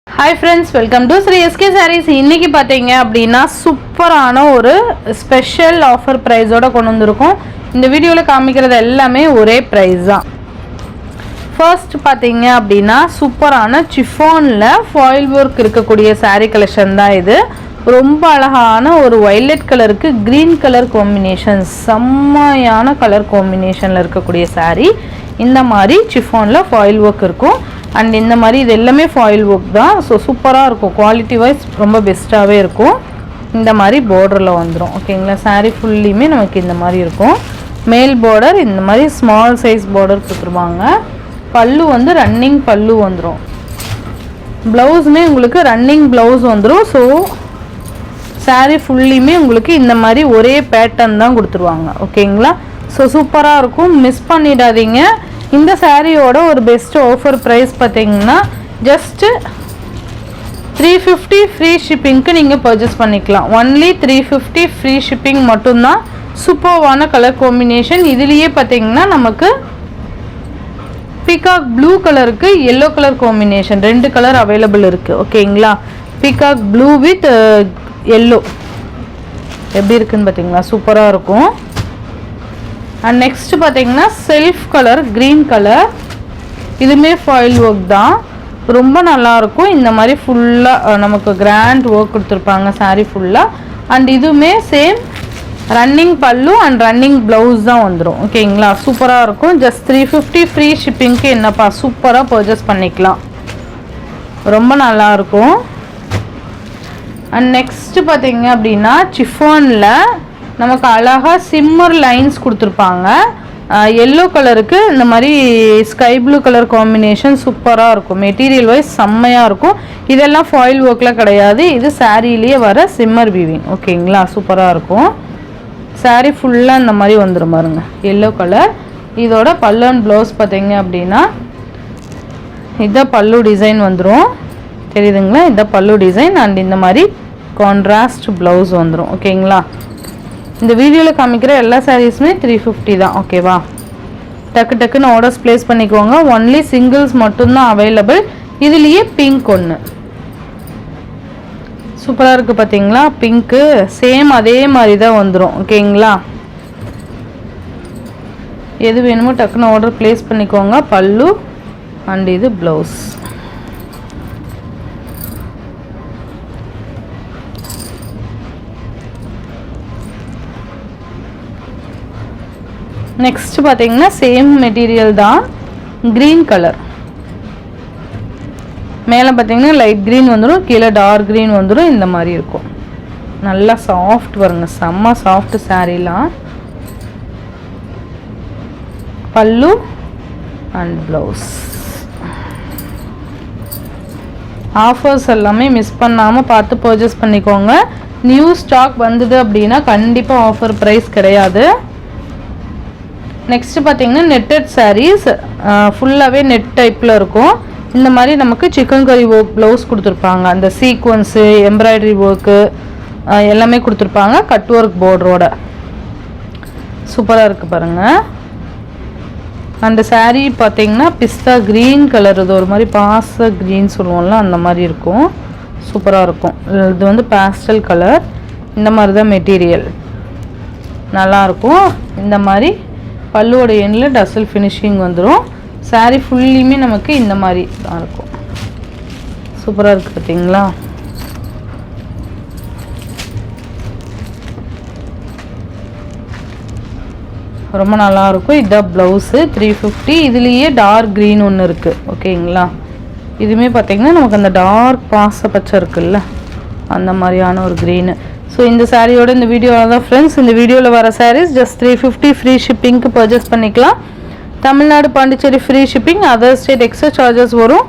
Hi friends, welcome to Sri SK Sarees. இன்னைக்கு பாத்தீங்க அப்படினா சூப்பரான ஒரு ஸ்பெஷல் ஆஃபர் பிரைஸோட கொண்டு வந்திருக்கோம். இந்த வீடியோல காமிக்கிறது எல்லாமே ஒரே பிரைஸ் தான். ஃபர்ஸ்ட் பாத்தீங்க அப்படினா சூப்பரான chiffon-ல foil work இருக்கக்கூடிய saree collection தான் இது. ரொம்ப அழகான ஒரு violet கலருக்கு green கலர் காம்பினேஷன், செம்மையான கலர் காம்பினேஷன்ல இருக்கக்கூடிய saree. இந்த மாதிரி chiffon-ல foil work இருக்கும். அண்ட் இந்த மாதிரி இது எல்லாமே ஃபாயில் ஒர்க் தான். ஸோ சூப்பராக இருக்கும், குவாலிட்டி வைஸ் ரொம்ப பெஸ்ட்டாகவே இருக்கும். இந்த மாதிரி பார்டரில் வந்துடும். ஓகேங்களா, சாரீ ஃபுல்லியுமே நமக்கு இந்த மாதிரி இருக்கும். மேல் பார்டர் இந்த மாதிரி ஸ்மால் சைஸ் பார்டர் கொடுத்துருவாங்க. பல்லு வந்து ரன்னிங் பல்லு வந்துடும். ப்ளவுஸுமே உங்களுக்கு ரன்னிங் ப்ளவுஸ் வந்துடும். ஸோ சாரீ ஃபுல்லியுமே உங்களுக்கு இந்த மாதிரி ஒரே பேட்டர்ன் தான் கொடுத்துருவாங்க. ஓகேங்களா, ஸோ சூப்பராக இருக்கும், மிஸ் பண்ணிடாதீங்க. இந்த சாரியோட ஒரு பெஸ்ட் ஆஃபர் ப்ரைஸ் பார்த்தீங்கன்னா ஜஸ்ட் 350 ஃப்ரீ ஷிப்பிங்க்கு நீங்கள் பர்ச்சேஸ் பண்ணிக்கலாம். ஒன்லி 350 ஃப்ரீ ஷிப்பிங் மட்டும்தான். சூப்பர்வான கலர் காம்பினேஷன். இதுலேயே பார்த்தீங்கன்னா நமக்கு பீகாக் ப்ளூ கலருக்கு எல்லோ கலர் காம்பினேஷன், ரெண்டு கலர் அவைலபிள் இருக்குது. ஓகேங்களா, பீகாக் ப்ளூ வித் எல்லோ எப்படி இருக்குன்னு பார்த்தீங்களா, சூப்பராக இருக்கும். அண்ட் நெக்ஸ்ட் பார்த்தீங்கன்னா செல்ஃப் கலர் க்ரீன் கலர், இதுவுமே ஃபாயில் ஒர்க் தான், ரொம்ப நல்லாயிருக்கும். இந்த மாதிரி ஃபுல்லாக நமக்கு கிராண்ட் ஒர்க் கொடுத்துருப்பாங்க சாரீ ஃபுல்லாக. அண்ட் இதுவுமே சேம் ரன்னிங் பல்லு அண்ட் ரன்னிங் ப்ளவுஸ் தான் வந்துடும். ஓகேங்களா, சூப்பராக இருக்கும். ஜஸ்ட் 350 ஃப்ரீ ஷிப்பிங்க்கு என்னப்பா சூப்பராக பர்ச்சேஸ் பண்ணிக்கலாம், ரொம்ப நல்லாயிருக்கும். அண்ட் நெக்ஸ்ட்டு பார்த்தீங்க அப்படின்னா chiffon-ல நமக்கு அழகாக சிம்மர் லைன்ஸ் கொடுத்துருப்பாங்க. எல்லோ கலருக்கு இந்த மாதிரி ஸ்கை ப்ளூ கலர் காம்பினேஷன் சூப்பராக இருக்கும். மெட்டீரியல் வைஸ் செம்மையாக இருக்கும். இதெல்லாம் ஃபாயில் ஒர்க்கில் கிடையாது, இது சாரீலேயே வர சிம்மர் வீவிங். ஓகேங்களா, சூப்பராக இருக்கும். சாரீ ஃபுல்லாக இந்த மாதிரி வந்துடும் பாருங்க, எல்லோ கலர். இதோட பல்லு அண்ட் ப்ளவுஸ் பார்த்தீங்க அப்படின்னா இதான் பல்லு டிசைன் வந்துடும், தெரியுதுங்களா, இதான் பல்லு டிசைன். அண்ட் இந்த மாதிரி கான்ட்ராஸ்ட் ப்ளவுஸ் வந்துடும். ஓகேங்களா, இந்த வீடியோவில் காமிக்கிற எல்லா சாரீஸுமே 350 தான். ஓகேவா, டக்கு டக்குன்னு ஆர்டர்ஸ் ப்ளேஸ் பண்ணிக்கோங்க. ஒன்லி சிங்கிள்ஸ் மட்டும்தான் அவைலபிள். இதுலேயே பிங்க் ஒன்று சூப்பராக இருக்குது பார்த்தீங்களா, பிங்க்கு சேம் அதே மாதிரி தான் வந்துடும். ஓகேங்களா, எது வேணுமோ டக்குன்னு ஆர்டர் ப்ளேஸ் பண்ணிக்கோங்க. பல்லு அண்ட் இது ப்ளவுஸ். நெக்ஸ்ட் பார்த்தீங்கன்னா சேம் மெட்டீரியல் தான், க்ரீன் கலர். மேலே பார்த்தீங்கன்னா லைட் க்ரீன் வந்துடும், கீழே டார்க் க்ரீன் வந்துடும். இந்த மாதிரி இருக்கும், நல்லா சாஃப்ட் வருங்க, செம்ம சாஃப்ட் சாரீலாம். பல்லு அண்ட் ப்ளவுஸ். ஆஃபர்ஸ் எல்லாமே மிஸ் பண்ணாமல் பார்த்து பர்ச்சேஸ் பண்ணிக்கோங்க. நியூ ஸ்டாக் வந்தது அப்படின்னா கண்டிப்பாக ஆஃபர் ப்ரைஸ் கிடையாது. நெக்ஸ்ட்டு பார்த்தீங்கன்னா நெட்டட் சாரீஸ், ஃபுல்லாகவே நெட் டைப்பில் இருக்கும். இந்த மாதிரி நமக்கு சிக்கன் கறி ஒர்க் ப்ளவுஸ் கொடுத்துருப்பாங்க. அந்த சீக்வன்ஸு எம்ப்ராய்டரி ஒர்க்கு எல்லாமே கொடுத்துருப்பாங்க, கட் ஒர்க் பார்டரோட. சூப்பராக இருக்குது பாருங்கள். அந்த சாரீ பார்த்தீங்கன்னா பிஸ்தா க்ரீன் கலர், இது ஒரு மாதிரி பாச க்ரீன் சொல்லுவோம்ல, அந்த மாதிரி இருக்கும், சூப்பராக இருக்கும். இது வந்து பேஸ்டல் கலர். இந்த மாதிரி தான் மெட்டீரியல், நல்லாயிருக்கும். இந்த மாதிரி பல்லுவோட எண்ணில் டசல் ஃபினிஷிங் வந்துடும். சாரீ ஃபுல்லியுமே நமக்கு இந்த மாதிரி தான் இருக்கும். சூப்பராக இருக்குது பார்த்தீங்களா. ரொம்ப நல்லாயிருக்கும். இதான் ப்ளவுஸு 350. இதுலேயே டார்க் க்ரீன் ஒன்று இருக்குது. ஓகேங்களா, இதுவுமே பார்த்தீங்கன்னா நமக்கு அந்த டார்க் பாச பச்சை இருக்குல்ல, அந்த மாதிரியான ஒரு க்ரீனு. ஸோ இந்த சாரியோட இந்த வீடியோவில் தான் ஃப்ரெண்ட்ஸ், இந்த வீடியோவில் வர சாரீஸ் ஜஸ்ட் 350 ஃப்ரீ ஷிப்பிங்க்கு பர்ச்சேஸ் பண்ணிக்கலாம். Tamil Nadu Pondicherry free shipping, other state extra charges வரும்.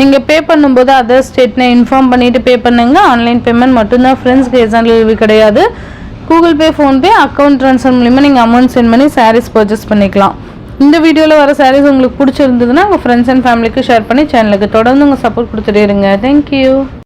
நீங்கள் பே பண்ணும்போது அதர் ஸ்டேட்னு இன்ஃபார்ம் பண்ணிவிட்டு பே பண்ணுங்க. ஆன்லைன் பேமெண்ட் மட்டும்தான் ஃப்ரெண்ட்ஸ், கேஷ் ஆன் டெலிவரி கிடையாது. Google Pay, PhonePe, account transfer மூலிமா நீங்கள் அமௌண்ட் சென்ட் பண்ணி சாரீஸ் பர்ச்சேஸ் பண்ணிக்கலாம். இந்த வீடியோவில் வர சாரீஸ் உங்களுக்கு பிடிச்சிருந்ததுன்னா உங்கள் ஃப்ரெண்ட்ஸ் அண்ட் ஃபேமிலிக்கு ஷேர் பண்ணி சேனலுக்கு தொடர்ந்து உங்கள் சப்போர்ட் கொடுத்துட்டே இருங்க. தேங்க்யூ.